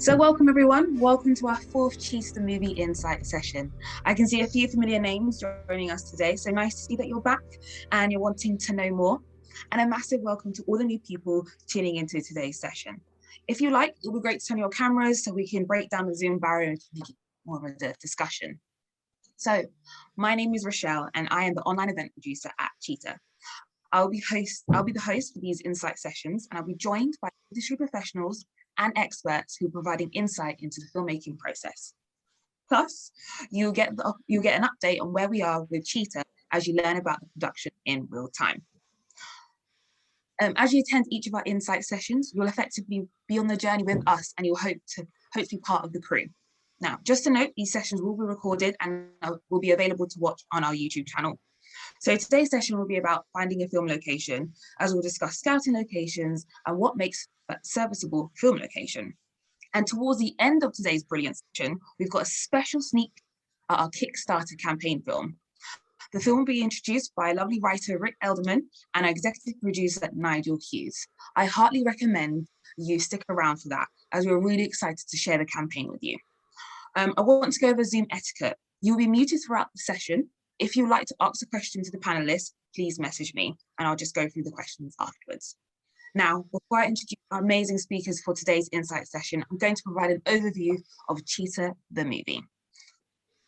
So welcome everyone, welcome to our fourth Cheetah Movie Insight session. I can see a few familiar names joining us today, so nice to see that you're back and you're wanting to know more. And a massive welcome to all the new people tuning into today's session. If you like, it would be great to turn your cameras so we can break down the Zoom barrier and make it more of a discussion. So my name is Rochelle and I am the online event producer at Cheetah. I'll be the host for these insight sessions, and I'll be joined by industry professionals and experts who are providing insight into the filmmaking process. Plus, you'll get an update on where we are with Cheetah as you learn about the production in real time. As you attend each of our insight sessions, you'll effectively be on the journey with us, and you'll hope to be part of the crew. Now, just to note, these sessions will be recorded and will be available to watch on our YouTube channel. So today's session will be about finding a film location, as we'll discuss scouting locations and what makes a serviceable film location. And towards the end of today's brilliant session, we've got a special sneak peek at our Kickstarter campaign film. The film will be introduced by lovely writer Rick Elderman and our executive producer Nigel Hughes. I heartily recommend you stick around for that, as we're really excited to share the campaign with you. I want to go over Zoom etiquette. You'll be muted throughout the session. If you'd like to ask a question to the panelists, please message me and I'll just go through the questions afterwards. Now, before I introduce our amazing speakers for today's insight session, I'm going to provide an overview of Cheetah the movie.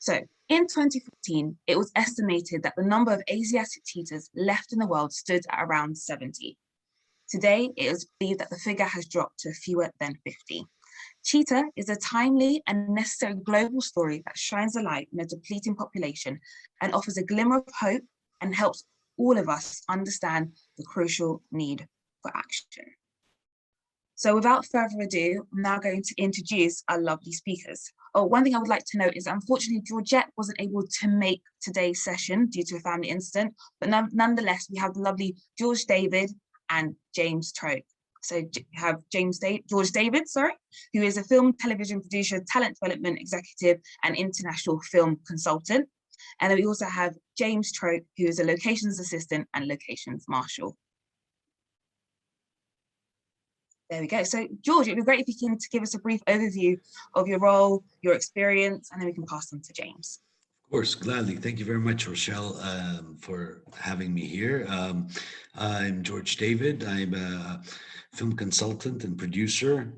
So in 2014, it was estimated that the number of Asiatic cheetahs left in the world stood at around 70. Today, it is believed that the figure has dropped to fewer than 50. Cheetah is a timely and necessary global story that shines a light on a depleting population and offers a glimmer of hope and helps all of us understand the crucial need for action. So without further ado, I'm now going to introduce our lovely speakers. Oh, one thing I would like to note is unfortunately Georgette wasn't able to make today's session due to a family incident, but nonetheless, we have the lovely George David and James Troke. So you have George David, who is a film, television producer, talent development executive, and international film consultant. And then we also have James Troke, who is a locations assistant and locations marshal. There we go. So George, it'd be great if you can give us a brief overview of your role, your experience, and then we can pass on to James. Of course, gladly. Thank you very much, Rochelle, for having me here. I'm George David. I'm a film consultant and producer,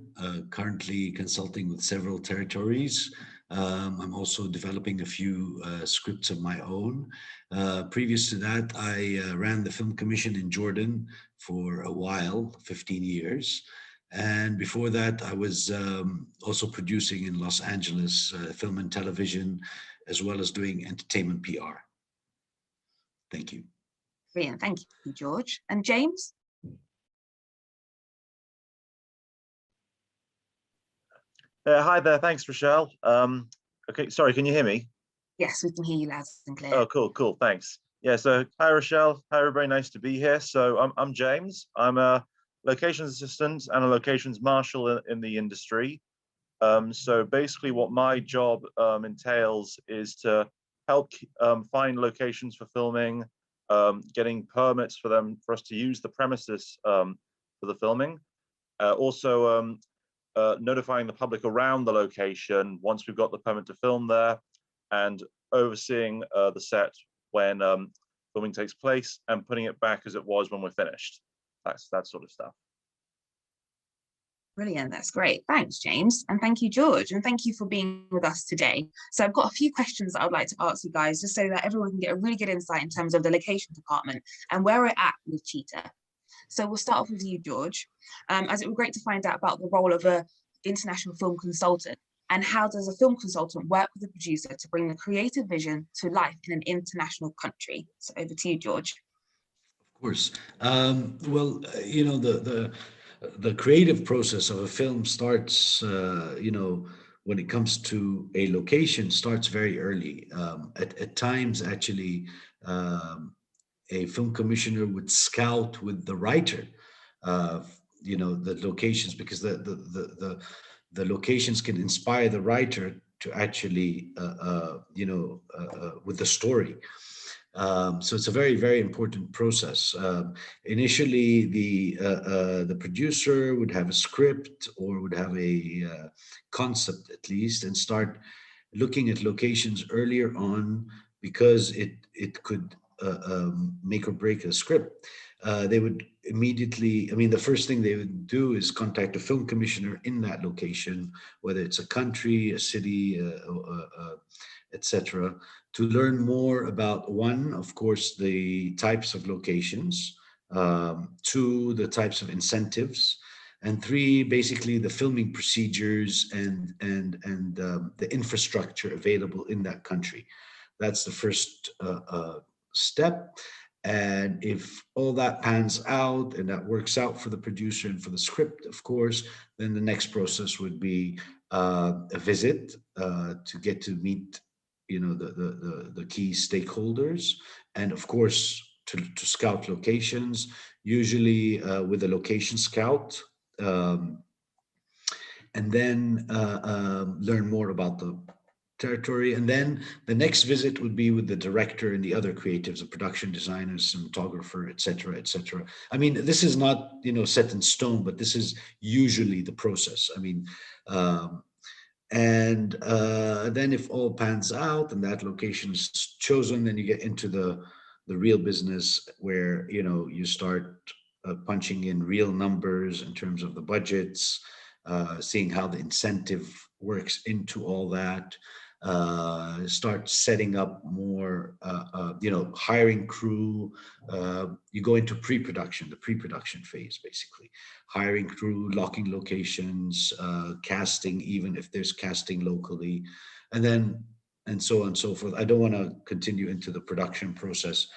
currently consulting with several territories. I'm also developing a few scripts of my own. Previous to that, I ran the Film Commission in Jordan for a while, 15 years. And before that, I was also producing in Los Angeles, film and television, as well as doing entertainment PR. Thank you. Brilliant. Thank you, George. And James? Hi there. Thanks, Rochelle. Okay, sorry, can you hear me? Yes, we can hear you loud and clear. Oh, cool. Thanks. Yeah, so hi, Rochelle. Hi, everybody. Nice to be here. So I'm James. I'm a locations assistant and a locations marshal in the industry. So basically what my job entails is to help find locations for filming, getting permits for us to use the premises for the filming. Also notifying the public around the location once we've got the permit to film there, and overseeing the set when filming takes place and putting it back as it was when we're finished. That's that sort of stuff. Brilliant, that's great. Thanks, James. And thank you, George. And thank you for being with us today. So I've got a few questions that I'd like to ask you guys, just so that everyone can get a really good insight in terms of the location department and where we're at with Cheetah. So we'll start off with you, George, as it would be great to find out about the role of an international film consultant, and how does a film consultant work with the producer to bring the creative vision to life in an international country? So over to you, George. Of course. Well, you know, the creative process of a film starts, you know, when it comes to a location, starts very early. At times, actually, a film commissioner would scout with the writer, you know, the locations, because the locations can inspire the writer to actually, you know, with the story. So it's a very, very important process. Initially, the producer would have a script or would have a concept at least, and start looking at locations earlier on, because it could make or break a script. They would immediately, I mean, the first thing they would do is contact a film commissioner in that location, whether it's a country, a city, etc., to learn more about, one, of course, the types of locations, two, the types of incentives, and three, basically the filming procedures and the infrastructure available in that country. That's the first step. And if all that pans out and that works out for the producer and for the script, of course, then the next process would be a visit to get to meet, the key stakeholders, and of course to scout locations, usually with a location scout, um, and then learn more about the territory. And then the next visit would be with the director and the other creatives, the production designers, cinematographer, et cetera, et cetera. I mean, this is not, set in stone, but this is usually the process. I mean, um, and then if all pans out and that location is chosen, then you get into the real business, where you start punching in real numbers in terms of the budgets, seeing how the incentive works into all that, start setting up more, hiring crew. You go into pre-production, the pre-production phase, basically hiring crew, locking locations, casting, even if there's casting locally, and then and so on and so forth. I don't want to continue into the production process,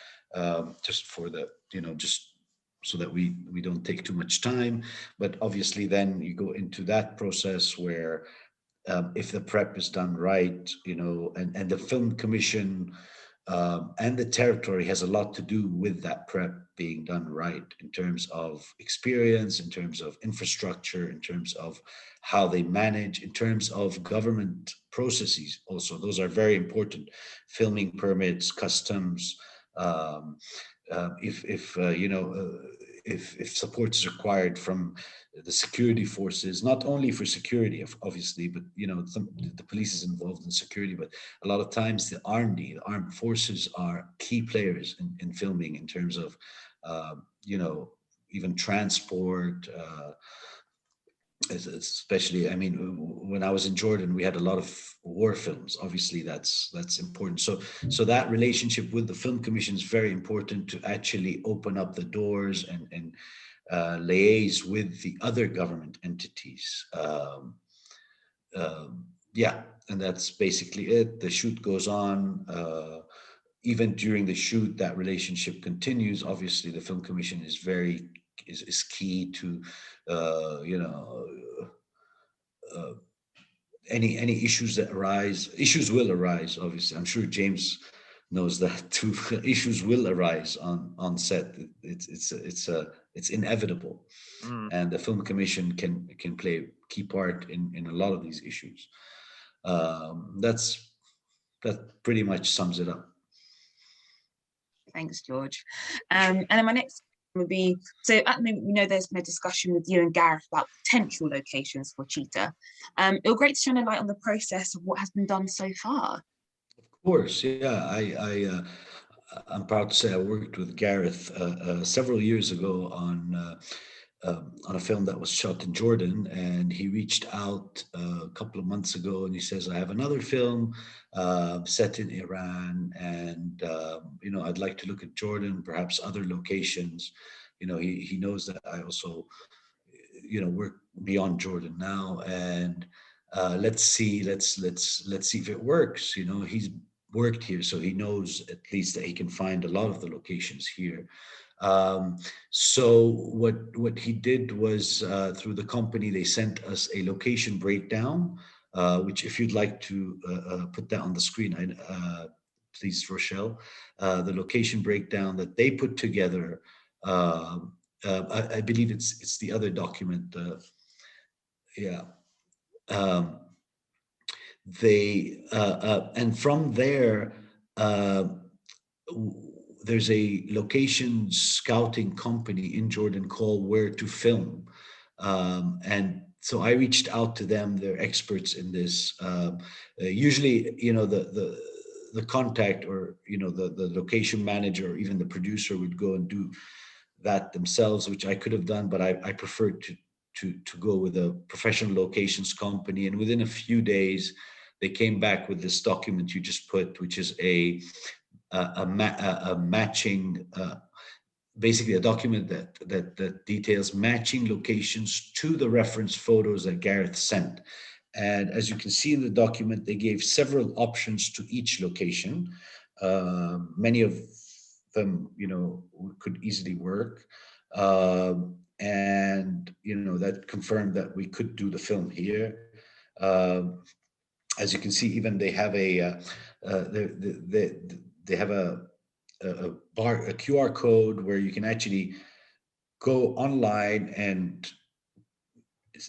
just for the, just so that we don't take too much time. But obviously, then you go into that process where, if the prep is done right, and the film commission, and the territory has a lot to do with that prep being done right, in terms of experience, in terms of infrastructure, in terms of how they manage, in terms of government processes. Also, those are very important: filming permits, customs. Um, if support is required from the security forces, not only for security, obviously, but the police is involved in security, but a lot of times the army, the armed forces, are key players in filming, in terms of, uh, you know, even transport. Especially, I mean, when I was in Jordan, we had a lot of war films. Obviously, that's important. So that relationship with the film commission is very important, to actually open up the doors and liaise with the other government entities. Yeah, and that's basically it. The shoot goes on. Even during the shoot, that relationship continues. Obviously, the film commission is key to, you know, uh, any issues that arise. Issues will arise. Obviously, I'm sure James knows that too. Issues will arise on set. It's inevitable, Mm. and the film commission can play a key part in a lot of these issues. That pretty much sums it up. Thanks, George. And then my next would be, so at the moment, we know there's been a discussion with you and Gareth about potential locations for Cheetah. It would be great to shine a light on the process of what has been done so far. Of course, yeah. I'm proud to say I worked with Gareth several years ago on a film that was shot in Jordan, and he reached out a couple of months ago, and he says, "I have another film set in Iran, and I'd like to look at Jordan, perhaps other locations." He knows that I also work beyond Jordan now, and let's see if it works. He's worked here, so he knows at least that he can find a lot of the locations here. So what he did was, through the company, they sent us a location breakdown, which, if you'd like to put that on the screen, please, Rochelle. The location breakdown that they put together. I believe it's the other document. Yeah. Um, they and from there, uh, there's a location scouting company in Jordan called Where to Film. And so I reached out to them. They're experts in this. Usually, the contact, or the location manager or even the producer would go and do that themselves, which I could have done, but I preferred to go with a professional locations company. And within a few days, they came back with this document you just put, which is a matching, basically a document that details matching locations to the reference photos that Gareth sent. And as you can see in the document, they gave several options to each location. Many of them, could easily work. And, that confirmed that we could do the film here. As you can see, even they have they have a QR code where you can actually go online and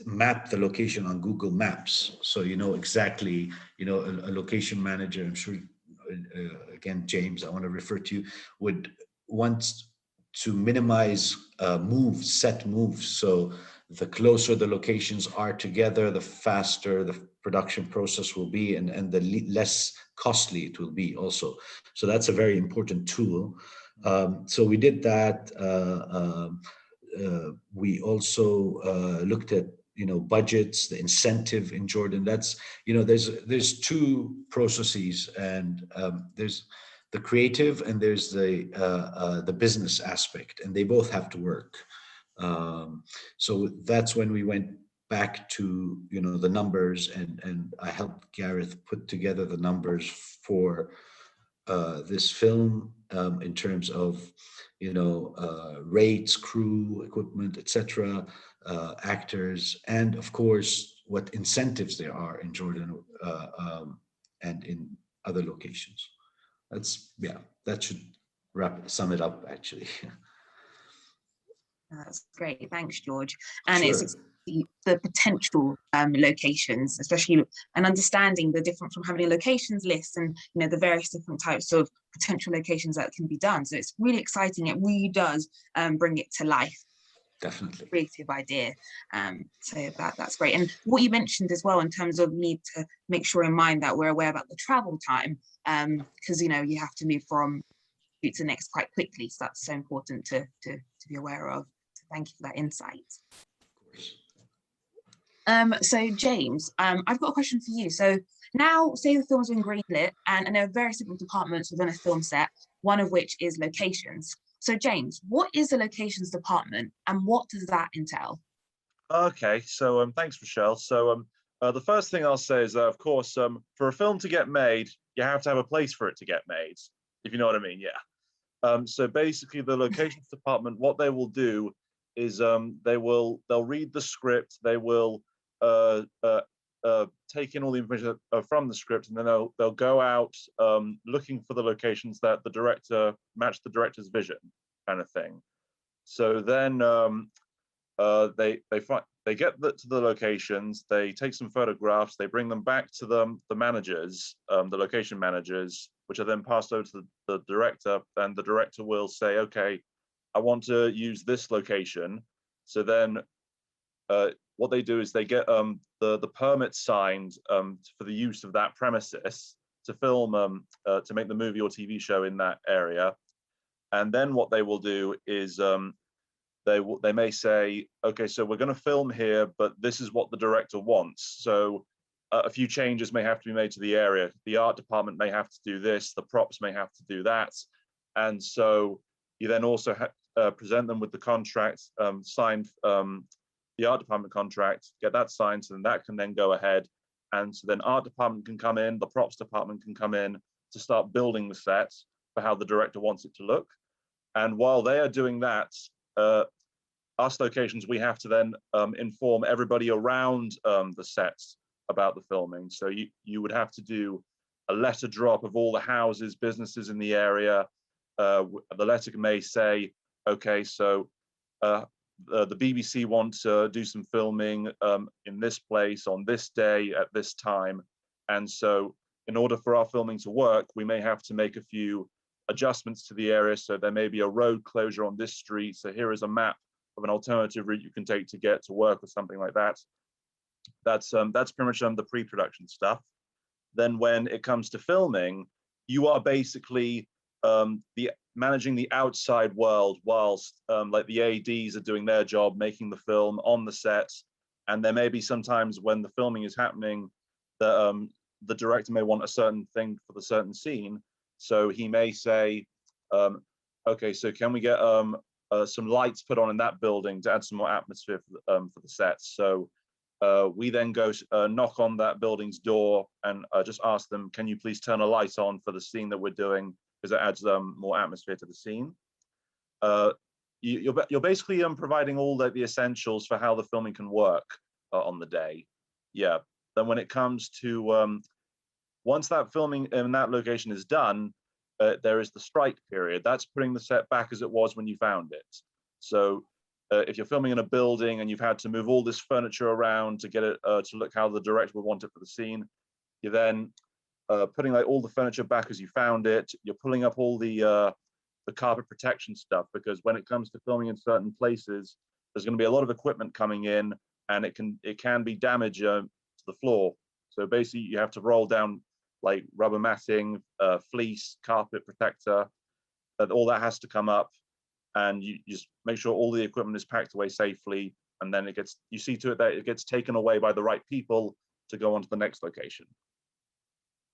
map the location on Google Maps. So you know exactly, a location manager, I'm sure, again, James, I want to refer to you, would want to minimize set moves. So the closer the locations are together, the faster the production process will be, and the less costly it will be also. So that's a very important tool. So we did that. We also looked at budgets, the incentive in Jordan. That's there's two processes, and there's the creative and there's the business aspect, and they both have to work. So that's when we went back to the numbers, and I helped Gareth put together the numbers for this film, in terms of rates, crew, equipment, etc., actors, and of course what incentives there are in Jordan, and in other locations. That should sum it up, actually. That's great. Thanks, George. And Sure. it's the potential locations, especially, and understanding the different from having a locations list and the various different types of potential locations that can be done. So it's really exciting. It really does bring it to life. Definitely. Creative idea. So that's great. And what you mentioned as well in terms of need to make sure in mind that we're aware about the travel time, because you have to move from to the next quite quickly. So that's so important to be aware of. So thank you for that insight. Of course. So James, I've got a question for you. So now, say the film's been greenlit, and there are various different departments within a film set, one of which is locations. So James, what is the locations department, and what does that entail? Okay, so thanks, Rochelle. So the first thing I'll say is that, of course, for a film to get made, you have to have a place for it to get made, if you know what I mean. Yeah. So basically, the locations department, what they will do is they'll read the script, they will take in all the information from the script, and then they'll go out looking for the locations that the director match the director's vision, kind of thing. So then they get to the locations, they take some photographs, they bring them back to the managers, the location managers, which are then passed over to the director, and the director will say, okay, I want to use this location. So then what they do is they get the permit signed for the use of that premises to film, to make the movie or TV show in that area. And then what they will do is they may say, okay, so we're going to film here, but this is what the director wants. So a few changes may have to be made to the area. The art department may have to do this, the props may have to do that. And so you then also present them with the contract, signed, the art department contract, get that signed, so then that can then go ahead. And so then art department can come in, the props department can come in to start building the set for how the director wants it to look. And while they are doing that, us locations, we have to then inform everybody around the sets about the filming. So you would have to do a letter drop of all the houses, businesses in the area. The letter may say, okay, so the BBC want to do some filming in this place on this day at this time. And so in order for our filming to work, we may have to make a few adjustments to the area. So there may be a road closure on this street. So here is a map of an alternative route you can take to get to work or something like that. That's pretty much the pre-production stuff. Then when it comes to filming, you are basically managing the outside world whilst like the ADs are doing their job, making the film on the set. And there may be sometimes when the filming is happening that the director may want a certain thing for the certain scene. So he may say, okay, so can we get some lights put on in that building to add some more atmosphere for the sets? So we then go knock on that building's door and just ask them, can you please turn a light on for the scene that we're doing, because it adds more atmosphere to the scene. You're basically providing all the essentials for how the filming can work on the day. Yeah. Then when it comes to once that filming in that location is done, there is the strike period. That's putting the set back as it was when you found it. So if you're filming in a building and you've had to move all this furniture around to get it to look how the director would want it for the scene, you're then putting like all the furniture back as you found it. You're pulling up all the carpet protection stuff, because when it comes to filming in certain places, there's going to be a lot of equipment coming in, and it can be damage to the floor. So basically, you have to roll down like rubber matting, fleece, carpet protector, all that has to come up, and you just make sure all the equipment is packed away safely, and then you see to it that it gets taken away by the right people to go on to the next location.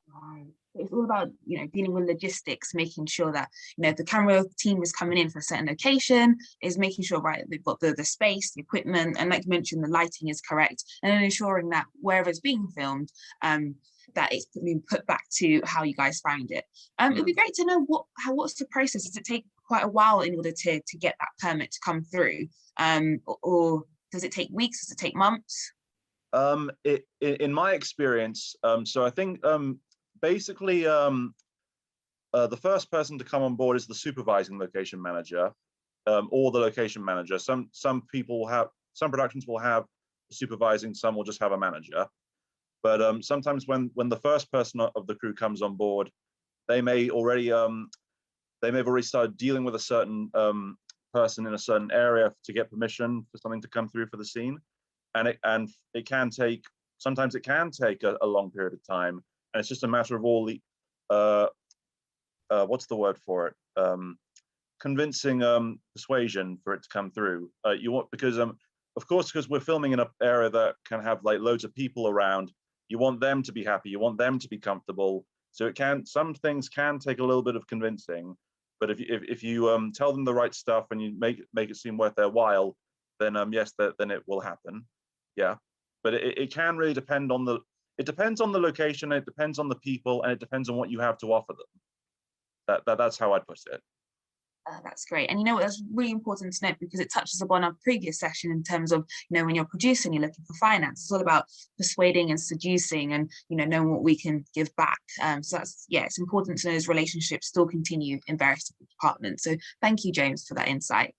Right. It's all about, dealing with logistics, making sure that, if the camera team is coming in for a certain location, is making sure, right, they've got the space, the equipment, and like you mentioned, the lighting is correct, and then ensuring that wherever it's being filmed, that it's being put back to how you guys found it. It'd be great to know what's the process. Does it take quite a while in order to get that permit to come through, or does it take weeks? Does it take months? In my experience, so I think basically the first person to come on board is the supervising location manager, or the location manager. Some productions will have supervising, some will just have a manager. But sometimes when the first person of the crew comes on board, they may have already started dealing with a certain person in a certain area to get permission for something to come through for the scene, and it can take a long period of time, and it's just a matter of all the what's the word for it, convincing persuasion for it to come through. Because of course, because we're filming in an area that can have like loads of people around, you want them to be happy, you want them to be comfortable. So some things can take a little bit of convincing, but if you tell them the right stuff and you make it seem worth their while, then yes, then it will happen. Yeah, but it can really depend on it depends on the location, it depends on the people, and it depends on what you have to offer them. That's how I'd put it. That's great. And that's really important to note, because it touches upon our previous session in terms of, when you're producing, you're looking for finance. It's all about persuading and seducing and, knowing what we can give back. So it's important to know those relationships still continue in various departments. So thank you, James, for that insight.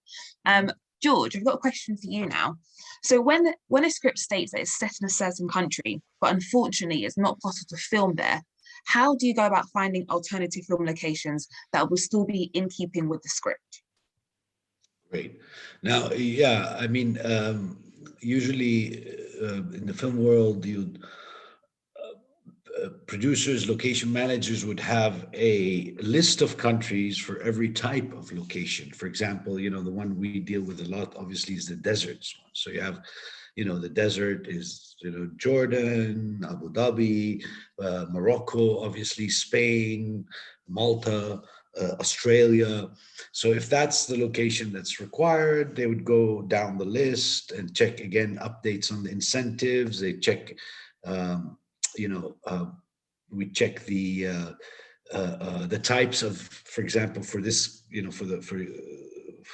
George, I've got a question for you now. So when a script states that it's set in a certain country, but unfortunately it's not possible to film there, how do you go about finding alternative film locations that will still be in keeping with the script? Great. Now, yeah, I mean, usually in the film world, producers, location managers would have a list of countries for every type of location. For example, the one we deal with a lot, obviously, is the deserts one. So you have, the desert is, Jordan, Abu Dhabi, Morocco, obviously, Spain, Malta, Australia. So if that's the location that's required, they would go down the list and check again updates on the incentives. They check, we check the types of, for example, for this, for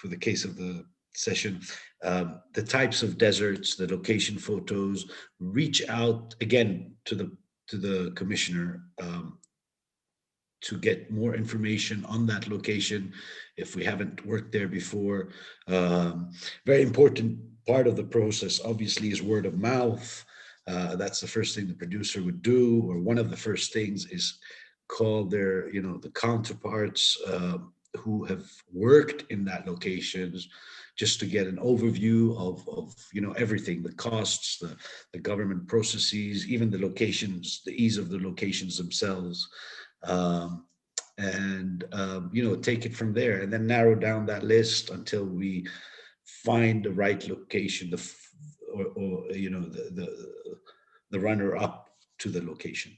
the case of the session, the types of deserts, the location photos. Reach out again to the commissioner to get more information on that location if we haven't worked there before. Very important part of the process, obviously, is word of mouth. That's the first thing the producer would do, or one of the first things is call their, the counterparts who have worked in that locations, just to get an overview of everything, the costs, the government processes, even the locations, the ease of the locations themselves. Um, and take it from there, and then narrow down that list until we find the right location, or the runner up to the location.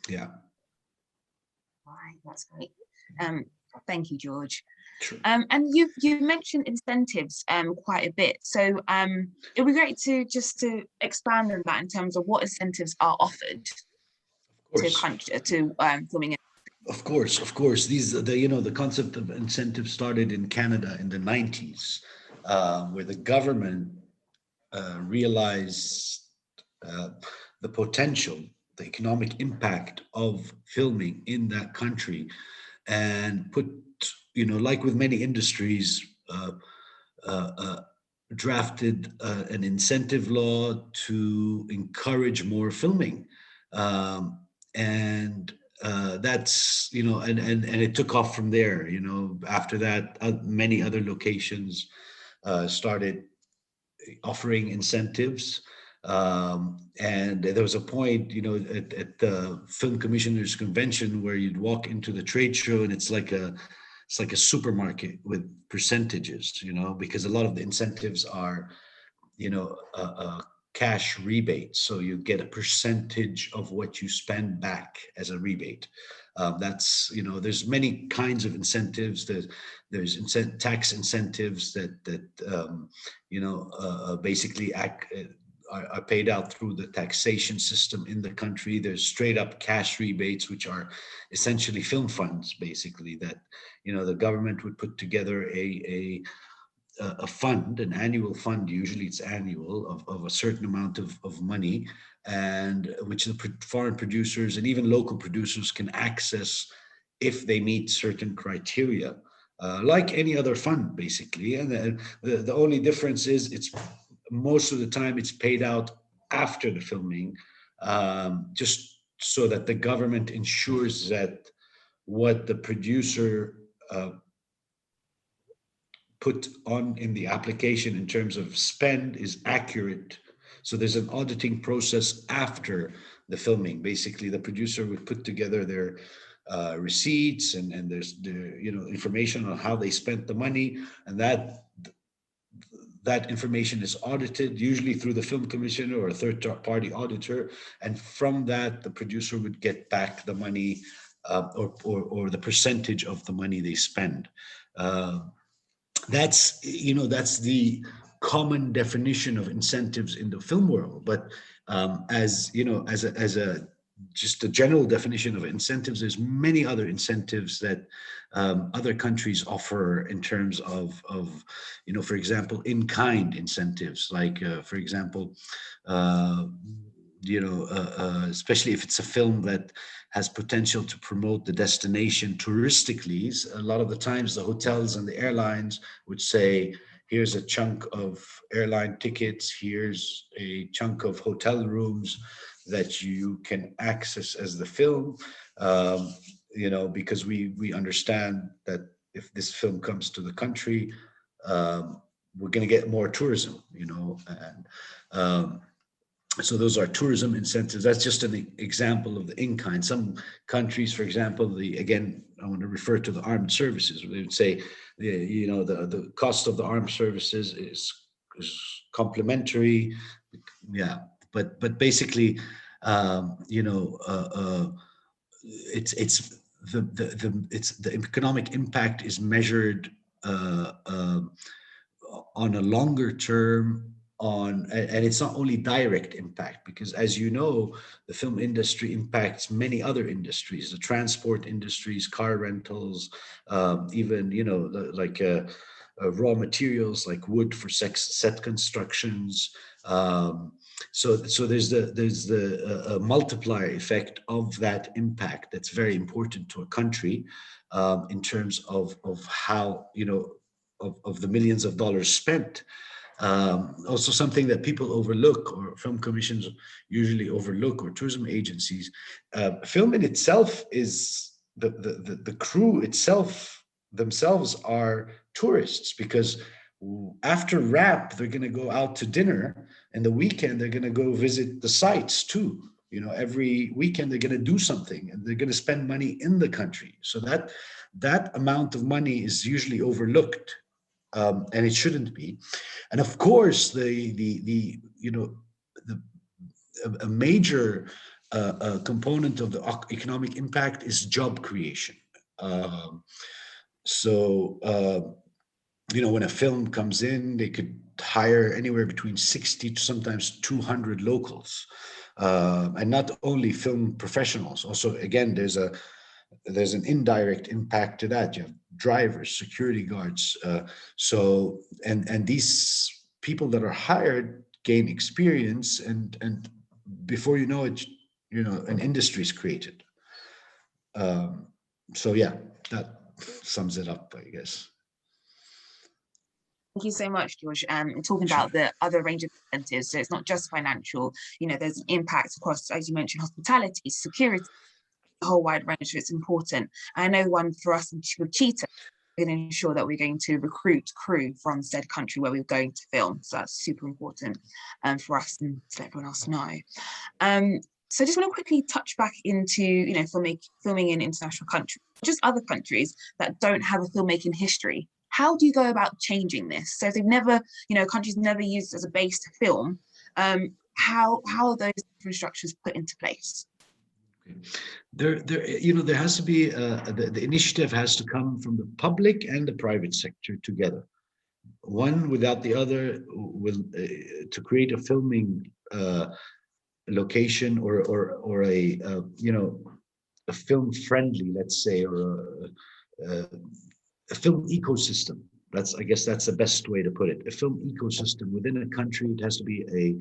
Yeah. Right, that's great. Thank you, George. Sure. And you've mentioned incentives quite a bit. So it would be great to expand on that in terms of what incentives are offered to filming. Of course. The concept of incentive started in Canada in the 90s, where the government realized uh, the potential, the economic impact of filming in that country, and put, like with many industries, drafted an incentive law to encourage more filming. And that's, and it took off from there. After that, many other locations started offering incentives. And there was a point, at the Film Commissioners Convention, where you'd walk into the trade show and it's like a supermarket with percentages, because a lot of the incentives are, cash rebates. So you get a percentage of what you spend back as a rebate. That's, there's many kinds of incentives. There's tax incentives that basically are paid out through the taxation system in the country. There's straight up cash rebates, which are essentially film funds, basically, that, the government would put together a fund, an annual fund, usually it's annual, of a certain amount of money, and which the foreign producers and even local producers can access if they meet certain criteria, like any other fund, basically. And the only difference is, it's most of the time it's paid out after the filming, just so that the government ensures that what the producer put on in the application in terms of spend is accurate. So there's an auditing process after the filming. Basically, the producer would put together their receipts, and there's the information on how they spent the money, and that information is audited, usually through the film commissioner or a third party auditor, and from that the producer would get back the money, or the percentage of the money they spend. That's the common definition of incentives in the film world. But as a just a general definition of incentives, there's many other incentives that other countries offer in terms of for example, in-kind incentives, like for example, especially if it's a film that has potential to promote the destination touristically. A lot of the times the hotels and the airlines would say, here's a chunk of airline tickets, here's a chunk of hotel rooms that you can access as the film, because we understand that if this film comes to the country, we're going to get more tourism, and so those are tourism incentives. That's just an example of the in-kind. Some countries, for example, again, I want to refer to the armed services. They would say, the cost of the armed services is complementary. Yeah, but basically, it's the economic impact is measured on a longer term, and it's not only direct impact, because as you know, the film industry impacts many other industries, the transport industries, car rentals, even like raw materials like wood for set constructions. So there's the multiplier effect of that impact that's very important to a country, in terms of how of the millions of dollars spent. Also something that people overlook, or film commissions usually overlook, or tourism agencies. Film in itself is the crew itself themselves are tourists, because after wrap they're going to go out to dinner, and the weekend they're going to go visit the sites too. Every weekend they're going to do something, and they're going to spend money in the country. So that amount of money is usually overlooked, and it shouldn't be. And of course, the the a major component of the economic impact is job creation. Um, so when a film comes in, they could hire anywhere between 60 to sometimes 200 locals, and not only film professionals. Also, again, there's an indirect impact to that. You have drivers, security guards. And these people that are hired gain experience, and before you know it, an industry is created. Um, so yeah, that sums it up, I guess. Thank you so much, George. Talking Sure. about the other range of incentives, so it's not just financial. There's an impact across, as you mentioned, hospitality, security, a whole wide range. So it's important. I know one for us with Cheetah, we're going to ensure that we're going to recruit crew from said country where we're going to film. So that's super important for us, and to let everyone else know. So I just want to quickly touch back into, filming in international countries, just other countries that don't have a filmmaking history. How do you go about changing this? So if they've never, countries never used as a base to film, how are those different structures put into place? There has to be the initiative has to come from the public and the private sector together. One without the other will to create a filming location, or a film friendly, let's say, or a film ecosystem. I guess that's the best way to put it. A film ecosystem within a country. It has to be a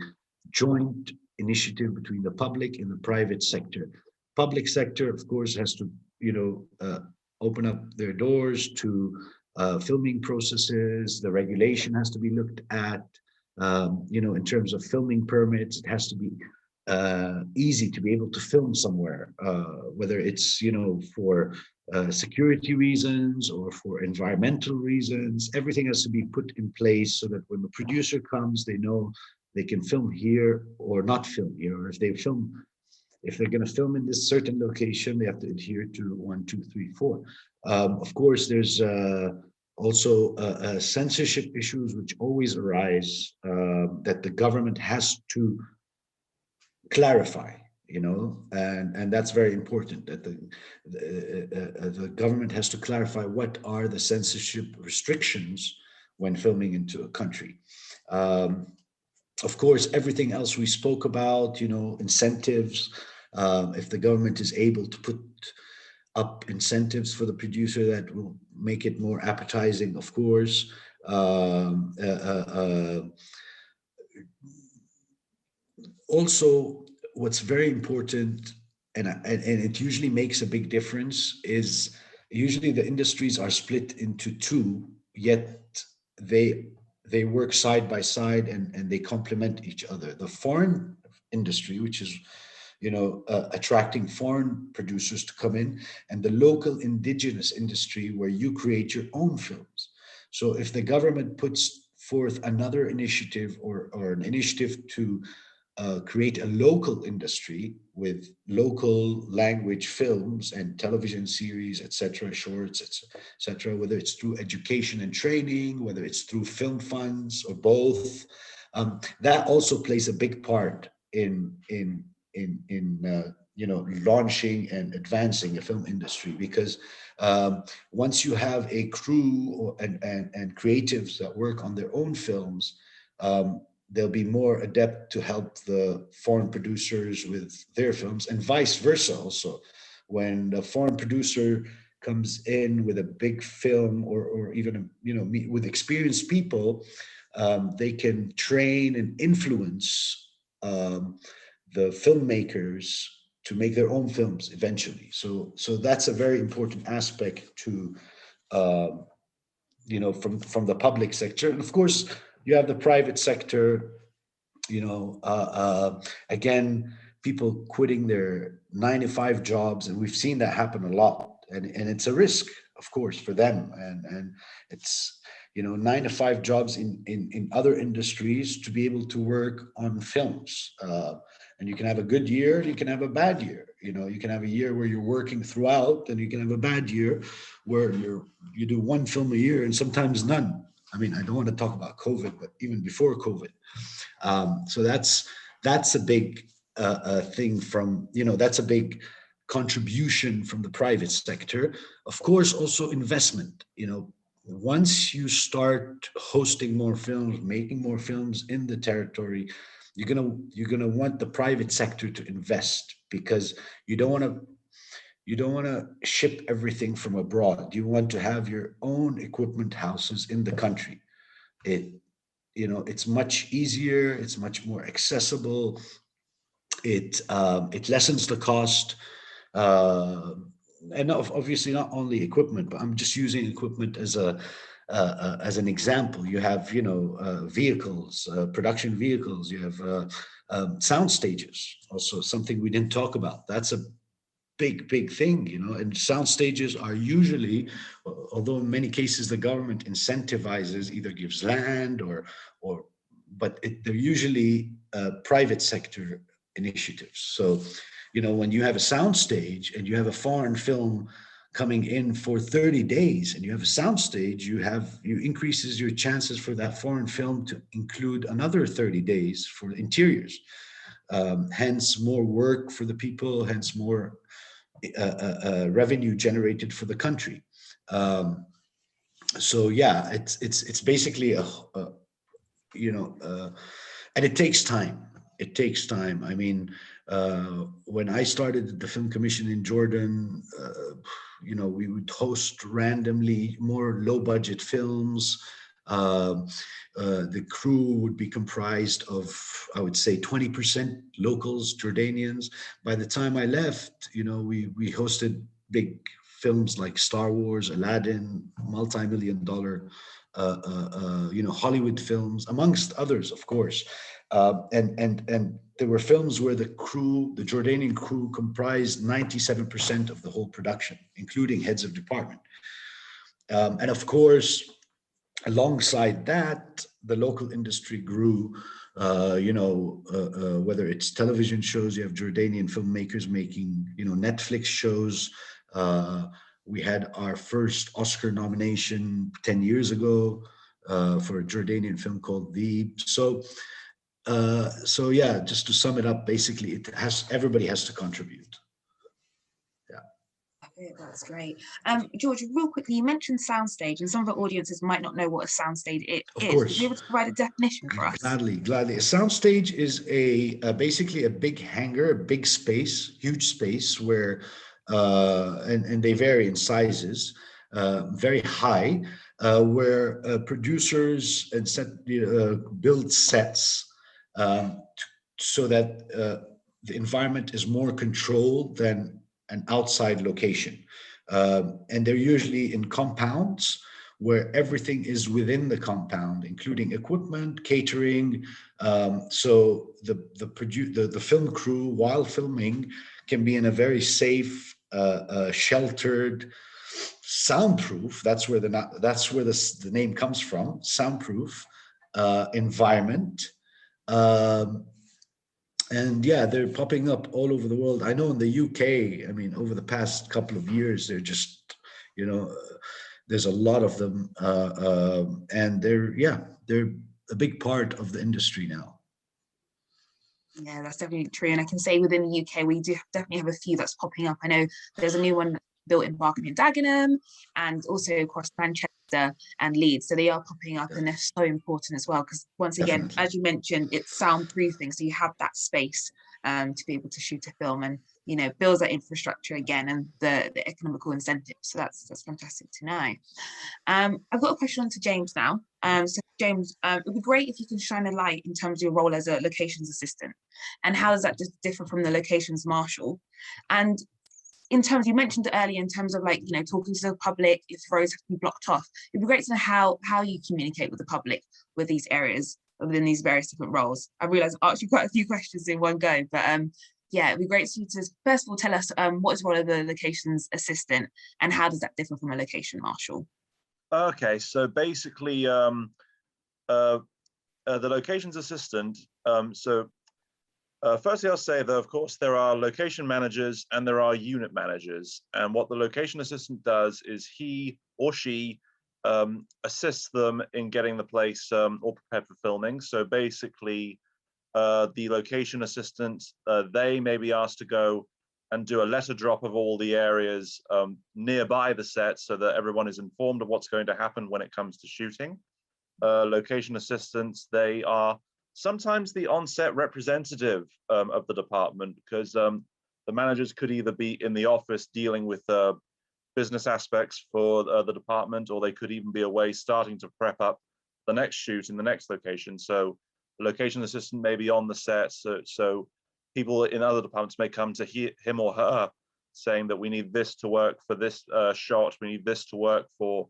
joint initiative between the public and the private sector. Public sector, of course, has to open up their doors to filming processes. The regulation has to be looked at. In terms of filming permits, it has to be easy to be able to film somewhere, whether it's for security reasons or for environmental reasons. Everything has to be put in place so that when the producer comes, they know they can film here or not film here. Or if they're going to film in this certain location, they have to adhere to 1, 2, 3, 4. Of course, there's also censorship issues which always arise, that the government has to clarify, and that's very important, that the government has to clarify what are the censorship restrictions when filming into a country. Of course, everything else we spoke about, incentives, if the government is able to put up incentives for the producer, that will make it more appetizing, of course. Also, what's very important, and it usually makes a big difference, is usually the industries are split into two, yet they work side by side, and they complement each other. The foreign industry, which is attracting foreign producers to come in, and the local indigenous industry where you create your own films. So if the government puts forth another initiative, or an initiative to create a local industry with local language films and television series, etc., shorts, etc., whether it's through education and training, whether it's through film funds, or both, that also plays a big part in launching and advancing a film industry, because once you have a crew and creatives that work on their own films, they'll be more adept to help the foreign producers with their films, and vice versa. Also, when the foreign producer comes in with a big film, or even with experienced people, they can train and influence the filmmakers to make their own films eventually. So that's a very important aspect to from the public sector. And of course, you have the private sector, again, people quitting their 9 to 5 jobs, and we've seen that happen a lot, and it's a risk, of course, for them, and it's 9 to 5 jobs in other industries to be able to work on films. And you can have a good year, you can have a bad year. You can have a year where you're working throughout, and you can have a bad year where you do one film a year and sometimes none. I mean, I don't want to talk about COVID, but even before COVID. So that's a big thing from, that's a big contribution from the private sector. Of course, also investment. Once you start hosting more films, making more films in the territory, you're gonna want the private sector to invest, because you don't want to ship everything from abroad. You want to have your own equipment houses in the country. It's much easier, it's much more accessible. It lessens the cost, uh, and obviously not only equipment, but I'm just using equipment as an example. You have vehicles, production vehicles. You have sound stages, also something we didn't talk about. That's a big thing, and sound stages are usually, although in many cases the government incentivizes, either gives land or but they're usually private sector initiatives. So when you have a sound stage and you have a foreign film coming in for 30 days and you have a sound stage, you increases your chances for that foreign film to include another 30 days for interiors. Hence more work for the people, hence more revenue generated for the country. So yeah, it's basically and it takes time. It takes time. I mean, when I started the film commission in Jordan, we would host randomly more low budget films. The crew would be comprised of, I would say, 20% locals, Jordanians. By the time I left, we hosted big films like Star Wars, Aladdin, multi-million-dollar, Hollywood films, amongst others, of course. And there were films where the Jordanian crew comprised 97% of the whole production, including heads of department. And of course, alongside that, the local industry grew. Whether it's television shows, you have Jordanian filmmakers making, Netflix shows. We had our first Oscar nomination 10 years ago for a Jordanian film called Veeb. So yeah, just to sum it up, basically, everybody has to contribute. That's great. George, real quickly, you mentioned soundstage, and some of our audiences might not know what a soundstage is. Of course. Would you be able to provide a definition for us? Gladly. A soundstage is basically a big hangar, a big space, huge space where, and they vary in sizes, very high, where producers and build sets so that the environment is more controlled than an outside location. And they're usually in compounds where everything is within the compound, including equipment, catering. So the film crew, while filming, can be in a very safe, sheltered, soundproof. That's where the name comes from. Soundproof environment. And yeah, they're popping up all over the world. I know in the UK, I mean, over the past couple of years, they're just, there's a lot of them, and they're a big part of the industry now. Yeah, that's definitely true. And I can say within the UK, we do definitely have a few that's popping up. I know there's a new one built in Barking and Dagenham, and also across Manchester and Leeds. So they are popping up, and they're so important as well, because once again, Definitely. as you mentioned, it's soundproofing. So you have that space to be able to shoot a film, and builds that infrastructure again, and the economical incentives. So that's fantastic to know. I've got a question on to James now. So James, it would be great if you can shine a light in terms of your role as a locations assistant, and how does that just differ from the locations marshal? And in terms, you mentioned earlier, in terms of like, you know, talking to the public, if roads have to be blocked off, it'd be great to know how you communicate with the public with these areas within these various different roles. I realize I asked you quite a few questions in one go, but yeah, it'd be great for you to first of all tell us what is the role of the locations assistant and how does that differ from a location marshal? Okay, so basically, the locations assistant. Firstly, I'll say that, of course, there are location managers and there are unit managers. And what the location assistant does is he or she assists them in getting the place all prepared for filming. So basically, the location assistant, they may be asked to go and do a letter drop of all the areas nearby the set so that everyone is informed of what's going to happen when it comes to shooting. Location assistants, they are sometimes the on-set representative of the department, because the managers could either be in the office dealing with business aspects for the department, or they could even be away starting to prep up the next shoot in the next location. So the location assistant may be on the set, so people in other departments may come to him or her saying that we need this to work for this shot, we need this to work for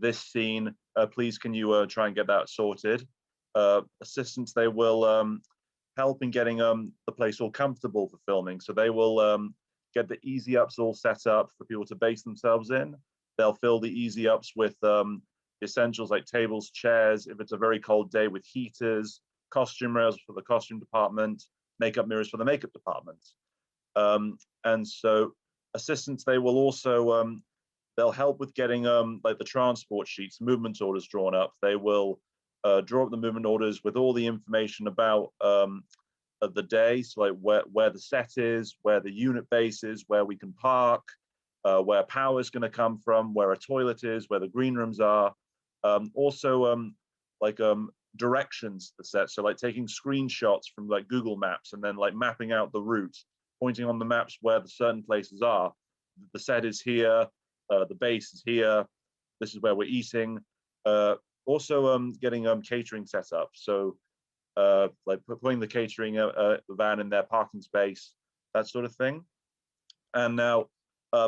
this scene, please can you try and get that sorted. Assistants, they will help in getting the place all comfortable for filming. So they will get the easy ups all set up for people to base themselves in. They'll fill the easy ups with essentials like tables, chairs, if it's a very cold day, with heaters, costume rails for the costume department, makeup mirrors for the makeup department. And so assistants, they will also they'll help with getting like the transport sheets, movement orders drawn up. They will draw up the movement orders with all the information about the day, so like where the set is, where the unit base is, where we can park, where power is going to come from, where a toilet is, where the green rooms are. Also, like directions to the set, so like taking screenshots from like Google Maps and then like mapping out the route, pointing on the maps where the certain places are. The set is here, the base is here, this is where we're eating. Also getting catering set up, so like putting the catering van in their parking space, that sort of thing. And now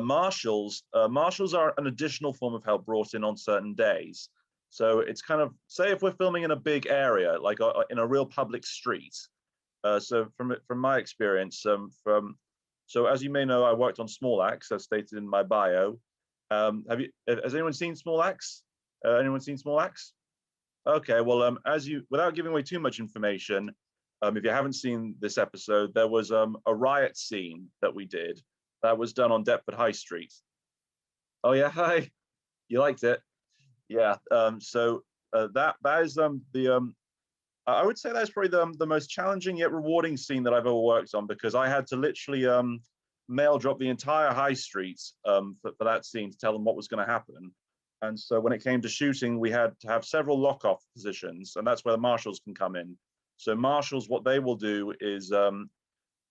marshals are an additional form of help brought in on certain days. So it's kind of, say if we're filming in a big area, like in a real public street. So from my experience, so as you may know, I worked on Small Axe, as stated in my bio. Has anyone seen Small Axe? Anyone seen Small Axe? Okay, well, without giving away too much information, if you haven't seen this episode, there was a riot scene that we did that was done on Deptford High Street. Oh yeah, hi, you liked it? Yeah. So that is I would say that's probably the most challenging yet rewarding scene that I've ever worked on, because I had to literally mail drop the entire high street for that scene to tell them what was going to happen. And so when it came to shooting, we had to have several lock-off positions, and that's where the marshals can come in. So marshals, what they will do is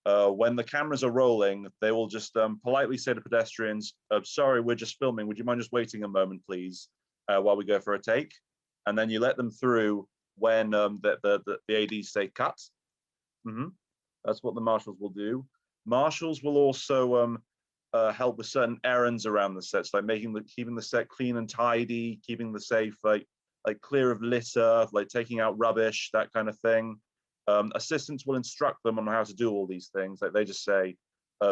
when the cameras are rolling, they will just politely say to pedestrians, sorry, we're just filming. Would you mind just waiting a moment, please, while we go for a take? And then you let them through when the ADs say cut. That's what the marshals will do. Marshals will also help with certain errands around the sets, like keeping the set clean and tidy, keeping the safe like clear of litter, like taking out rubbish, that kind of thing. Assistants will instruct them on how to do all these things. Like they just say,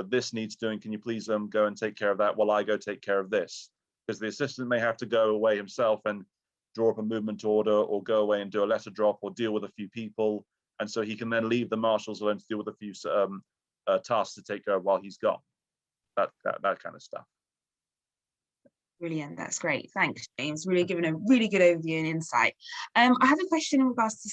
this needs doing, can you please go and take care of that while I go take care of this? Because the assistant may have to go away himself and draw up a movement order, or go away and do a letter drop, or deal with a few people. And so he can then leave the marshals alone to deal with a few tasks to take care of while he's gone. That kind of stuff. Brilliant, that's great. Thanks, James. Really giving a really good overview and insight. I have a question in regards to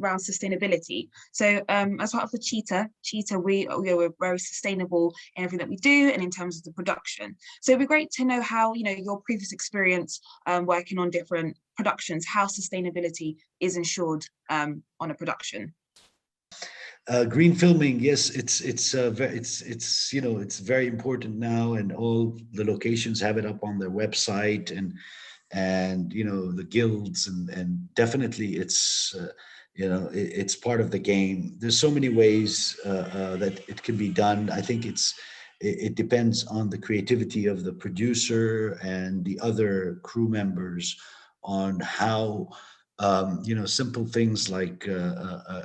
around sustainability. So as part of the Cheetah, we're very sustainable in everything that we do and in terms of the production. So it'd be great to know how, your previous experience working on different productions, how sustainability is ensured on a production. Green filming, yes, it's very important now, and all the locations have it up on their website, and the guilds, and definitely it's it's part of the game. There's so many ways that it can be done. I think it's it depends on the creativity of the producer and the other crew members on how simple things like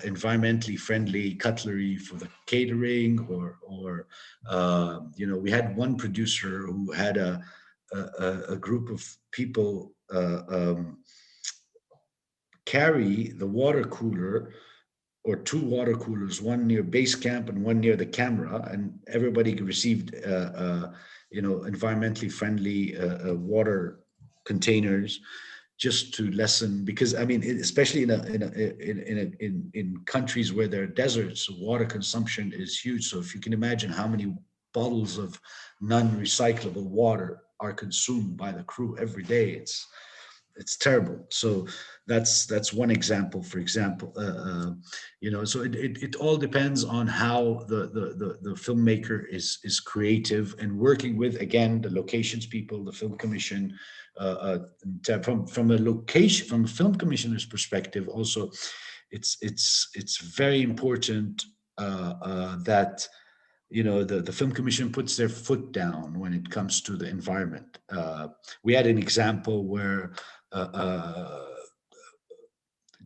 environmentally friendly cutlery for the catering, or we had one producer who had a group of people carry the water cooler, or two water coolers, one near base camp and one near the camera, and everybody received environmentally friendly water containers, just to lessen, because I mean, especially in countries where there are deserts, water consumption is huge. So if you can imagine how many bottles of non-recyclable water are consumed by the crew every day, it's terrible. So that's one example. For example, so it all depends on how the filmmaker is creative and working with, again, the locations people, the film commission. From a location, from a film commissioner's perspective, also, it's very important that the film commission puts their foot down when it comes to the environment. We had an example where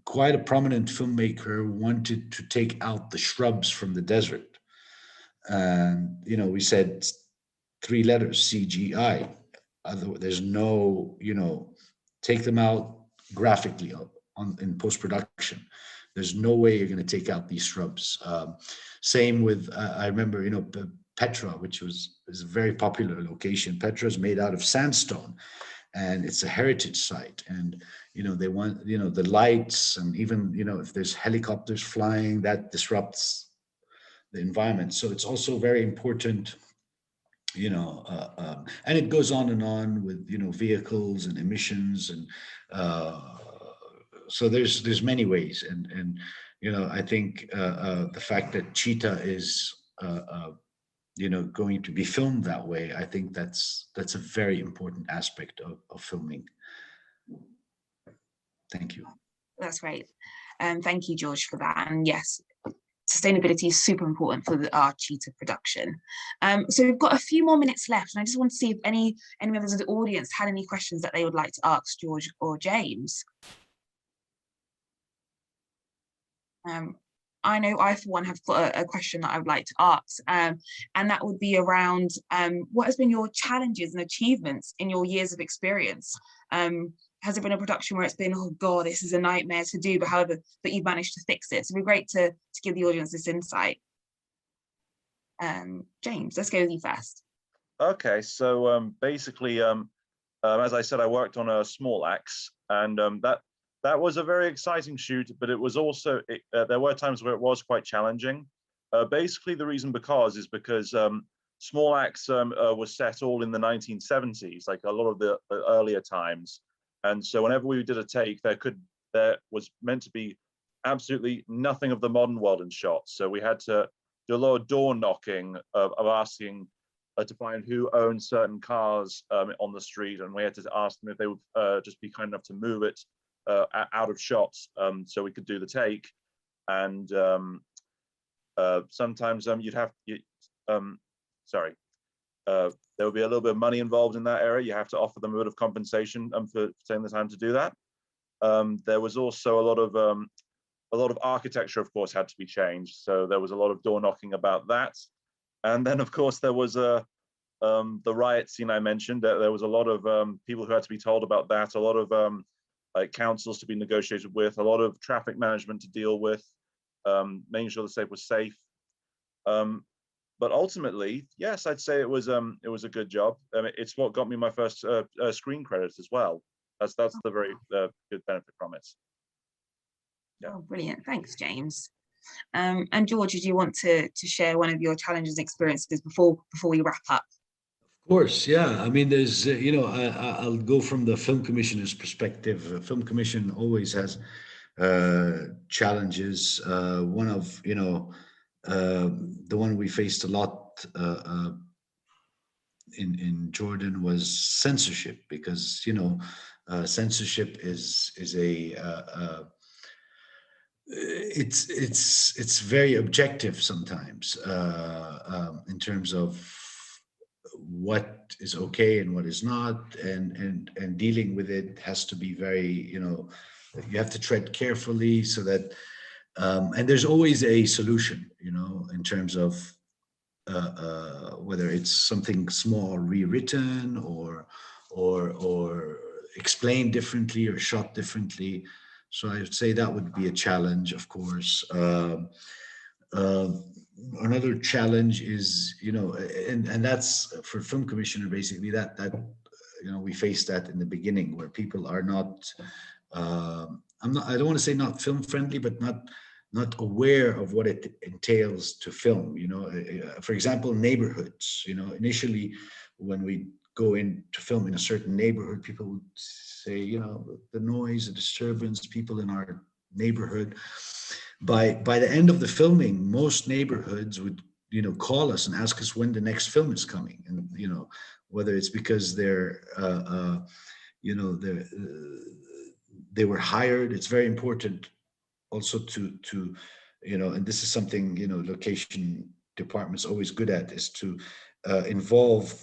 quite a prominent filmmaker wanted to take out the shrubs from the desert. And, we said three letters, CGI. There's no, take them out graphically in post-production. There's no way you're going to take out these shrubs. Same with, I remember, Petra, which is a very popular location. Petra is made out of sandstone, and it's a heritage site. And they want the lights, and even if there's helicopters flying, that disrupts the environment. So it's also very important, and it goes on and on with vehicles and emissions, and so there's many ways. And I think the fact that Cheetah is going to be filmed that way, I think that's a very important aspect of filming. Thank you. That's great. Thank you, George, for that. And yes, sustainability is super important for our Cheetah production. So we've got a few more minutes left, and I just want to see if any members of the audience had any questions that they would like to ask George or James. I know I, for one, have got a question that I would like to ask, and that would be around what has been your challenges and achievements in your years of experience? Has there been a production where it's been, oh God, this is a nightmare to do, but however, that you've managed to fix it? So it'd be great to give the audience this insight. James, let's go with you first. Okay, so basically, as I said, I worked on a small axe, and that was a very exciting shoot, but it was also, there were times where it was quite challenging. Basically, the reason is because small axe was set all in the 1970s, like a lot of the earlier times. And so whenever we did a take, there was meant to be absolutely nothing of the modern world in shots. So we had to do a lot of door knocking of asking to find who owned certain cars on the street, and we had to ask them if they would just be kind enough to move it out of shots so we could do the take. And sometimes you'd have there would be a little bit of money involved in that area. You have to offer them a bit of compensation for taking the time to do that. There was also a lot of architecture, of course, had to be changed. So there was a lot of door knocking about that. And then, of course, there was the riot scene I mentioned. There was a lot of people who had to be told about that. A lot of like councils to be negotiated with. A lot of traffic management to deal with. Making sure the safe was safe. But ultimately, yes, I'd say it was a good job. It's what got me my first screen credits as well. That's the very good benefit from it. Yeah. Oh, brilliant! Thanks, James. And George, do you want to share one of your challenges and experiences before we wrap up? Of course, yeah. I mean, there's I'll go from the film commissioner's perspective. The film commission always has challenges. One of the one we faced a lot in Jordan was censorship, because censorship is a it's very objective sometimes in terms of what is okay and what is not, and dealing with it has to be very, you have to tread carefully so that, and there's always a solution, in terms of whether it's something small rewritten or explained differently or shot differently. So I would say that would be a challenge, of course. Uh, Another challenge is, and that's for film commissioner, basically, that we face that in the beginning, where people are not, I don't want to say not film friendly, but not aware of what it entails to film. For example, neighborhoods. Initially, when we go in to film in a certain neighborhood, people would say, the noise, the disturbance, people in our neighborhood. By the end of the filming, most neighborhoods would, call us and ask us when the next film is coming, and whether it's because they're they were hired. It's very important also to and this is something, location department's always good at, is to involve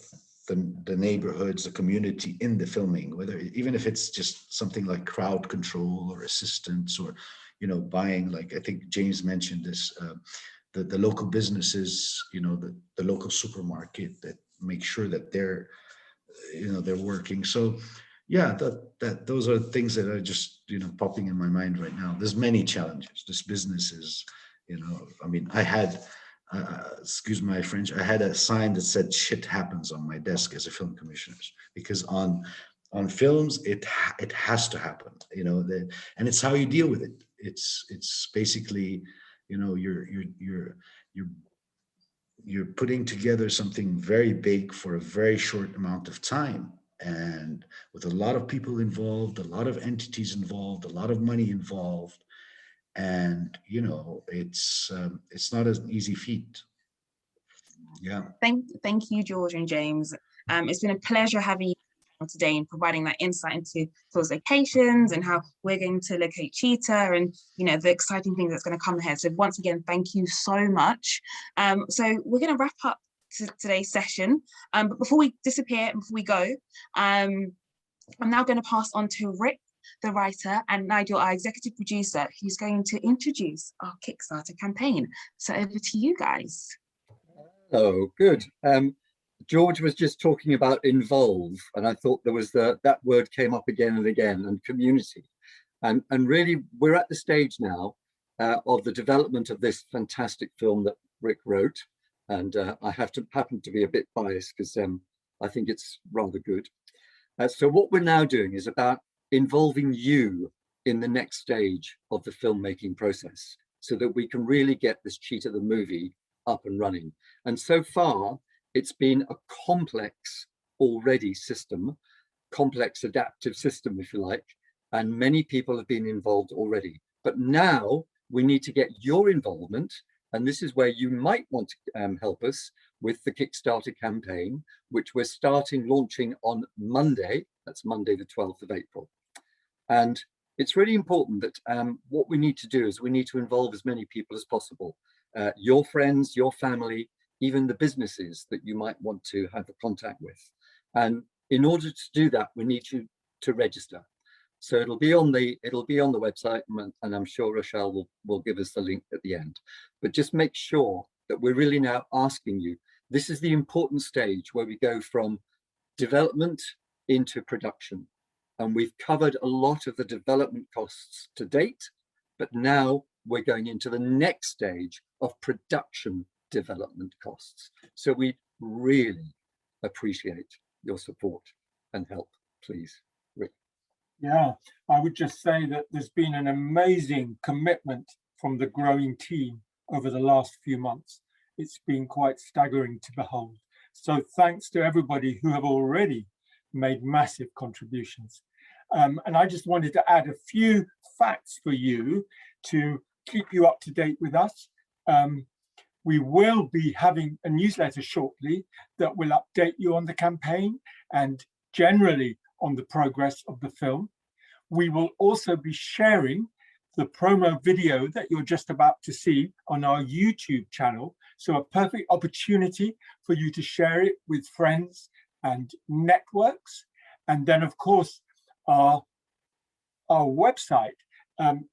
the neighborhoods, the community in the filming, whether even if it's just something like crowd control or assistance, or buying, like I think James mentioned this, the local businesses, the local supermarket, that make sure that they're working. So yeah, that those are things that are just popping in my mind right now. There's many challenges. This business is, I mean, I had excuse my French, I had a sign that said "shit happens" on my desk as a film commissioner, because on films it has to happen, and it's how you deal with it. It's basically, you're you're putting together something very big for a very short amount of time, and with a lot of people involved, a lot of entities involved, a lot of money involved, and it's not an easy feat. Yeah. Thank you, George and James. It's been a pleasure having you today and providing that insight into those locations and how we're going to locate Cheetah, and the exciting things that's going to come ahead. So once again, thank you so much. So we're going to wrap up today's session, but before we disappear and before we go, I'm now going to pass on to Rick, the writer, and Nigel, our executive producer, who's going to introduce our Kickstarter campaign. So over to you guys. Oh, good. George was just talking about involve, and I thought there was that word came up again and again, and community. And really, we're at the stage now of the development of this fantastic film that Rick wrote. And I happen to be a bit biased because I think it's rather good. So what we're now doing is about involving you in the next stage of the filmmaking process, so that we can really get this Cheetah the movie up and running. And so far, it's been a complex already system, complex adaptive system, if you like, and many people have been involved already. But now we need to get your involvement, and this is where you might want to help us with the Kickstarter campaign, which we're launching on Monday. That's Monday, the 12th of April. And it's really important that what we need to do is we need to involve as many people as possible. Your friends, your family, even the businesses that you might want to have a contact with. And in order to do that, we need you to register. So it'll be on the website, and I'm sure Rochelle will give us the link at the end. But just make sure that we're really now asking you. This is the important stage where we go from development into production. And we've covered a lot of the development costs to date, but now we're going into the next stage of production development costs. So we really appreciate your support and help, please. Rick. Yeah, I would just say that there's been an amazing commitment from the growing team over the last few months. It's been quite staggering to behold. So thanks to everybody who have already made massive contributions. And I just wanted to add a few facts for you to keep you up to date with us. We will be having a newsletter shortly that will update you on the campaign and generally on the progress of the film. We will also be sharing the promo video that you're just about to see on our YouTube channel. So a perfect opportunity for you to share it with friends and networks. And then, of course, our website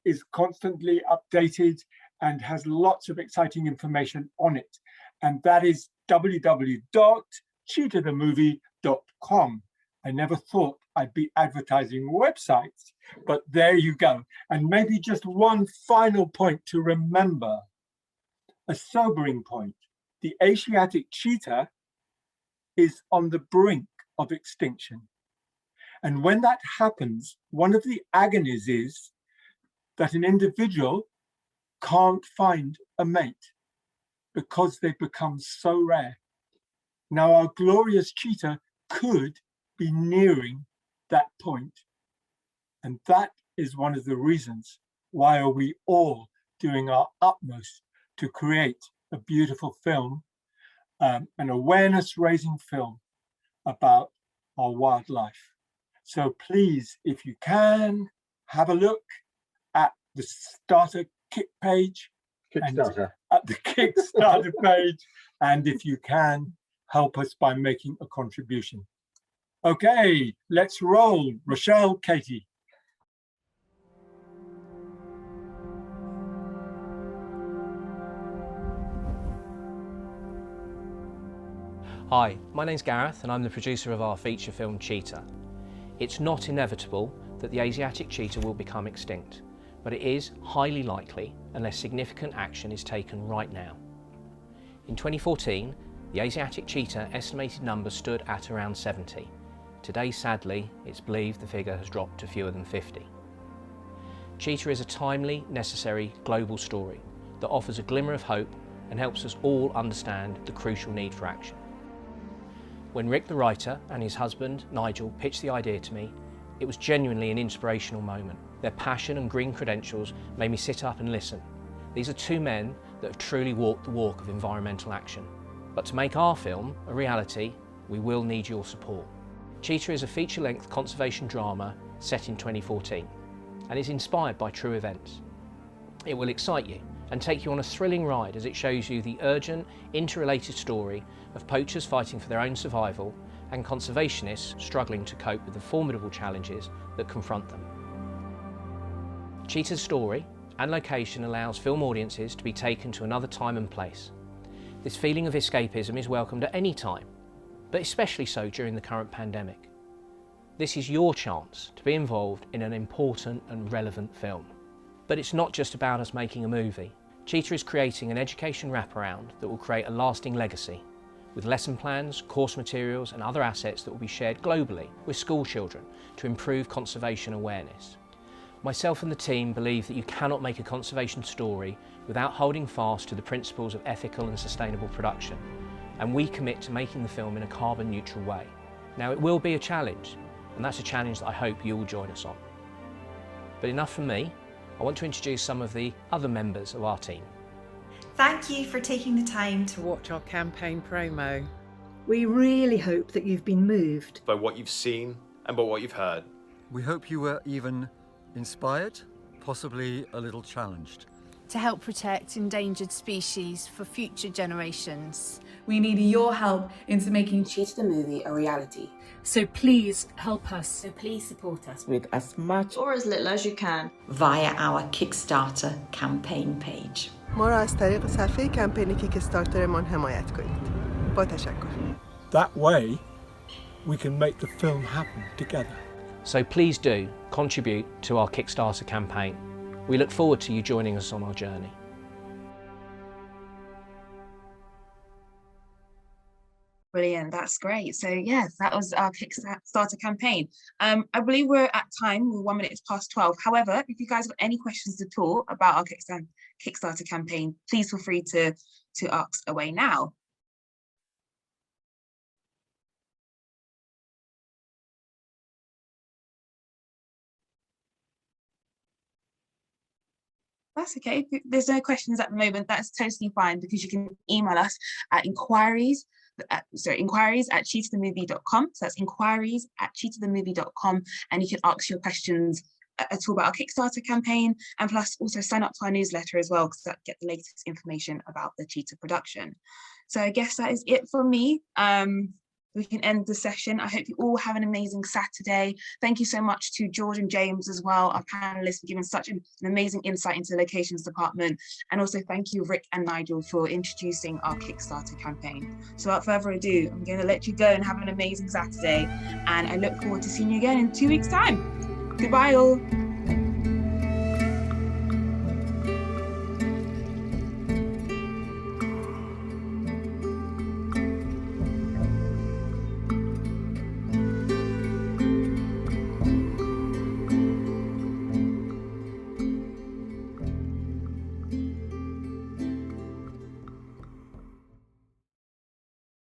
is constantly updated and has lots of exciting information on it. And that is www.cheetahthemovie.com. I never thought I'd be advertising websites, but there you go. And maybe just one final point to remember, a sobering point. The Asiatic cheetah is on the brink of extinction. And when that happens, one of the agonies is that an individual can't find a mate because they become so rare. Now, our glorious cheetah could be nearing that point. And that is one of the reasons why are we all doing our utmost to create a beautiful film, an awareness-raising film about our wildlife. So please, if you can, have a look at the starter kick page, Kickstarter. at the Kickstarter page, and if you can, help us by making a contribution. Okay, let's roll. Rochelle, Katie. Hi, my name's Gareth and I'm the producer of our feature film Cheetah. It's not inevitable that the Asiatic cheetah will become extinct, but it is highly likely unless significant action is taken right now. In 2014, the Asiatic cheetah estimated number stood at around 70. Today, sadly, it's believed the figure has dropped to fewer than 50. Cheetah is a timely, necessary global story that offers a glimmer of hope and helps us all understand the crucial need for action. When Rick the writer and his husband Nigel pitched the idea to me, it was genuinely an inspirational moment. Their passion and green credentials made me sit up and listen. These are two men that have truly walked the walk of environmental action. But to make our film a reality, we will need your support. Cheetah is a feature-length conservation drama set in 2014 and is inspired by true events. It will excite you and take you on a thrilling ride as it shows you the urgent, interrelated story of poachers fighting for their own survival and conservationists struggling to cope with the formidable challenges that confront them. Cheetah's story and location allows film audiences to be taken to another time and place. This feeling of escapism is welcomed at any time, but especially so during the current pandemic. This is your chance to be involved in an important and relevant film. But it's not just about us making a movie. Cheetah is creating an education wraparound that will create a lasting legacy, with lesson plans, course materials and other assets that will be shared globally with school children to improve conservation awareness. Myself and the team believe that you cannot make a conservation story without holding fast to the principles of ethical and sustainable production, and we commit to making the film in a carbon neutral way. Now, it will be a challenge, and that's a challenge that I hope you will join us on. But enough from me. I want to introduce some of the other members of our team. Thank you for taking the time to watch our campaign promo. We really hope that you've been moved by what you've seen and by what you've heard. We hope you were even inspired, possibly a little challenged. To help protect endangered species for future generations. We need your help into making Cheetah the movie a reality. So please help us. So please support us with as much or as little as you can via our Kickstarter campaign page. ما را از طریق صفحه کمپین کیکستارترمان حمایت کنید. با تشکر. That way, we can make the film happen together. So please do contribute to our Kickstarter campaign. We look forward to you joining us on our journey. Brilliant, that's great. So yes, that was our Kickstarter campaign. I believe we're at time, we're 1 minute past 12. However, if you guys have any questions at all about our Kickstarter campaign, please feel free to ask away now. That's okay. If there's no questions at the moment, that's totally fine, because you can email us at inquiries at cheetahthemovie.com. So that's inquiries@cheetahthemovie.com, and you can ask your questions at all about our Kickstarter campaign, and plus also sign up to our newsletter as well, because that get the latest information about the Cheetah production. So I guess that is it from me. We can end the session. I hope you all have an amazing Saturday. Thank you so much to George and James as well, our panelists, for giving such an amazing insight into the locations department. And also thank you, Rick and Nigel, for introducing our Kickstarter campaign. So without further ado, I'm going to let you go and have an amazing Saturday. And I look forward to seeing you again in 2 weeks' time. Goodbye all.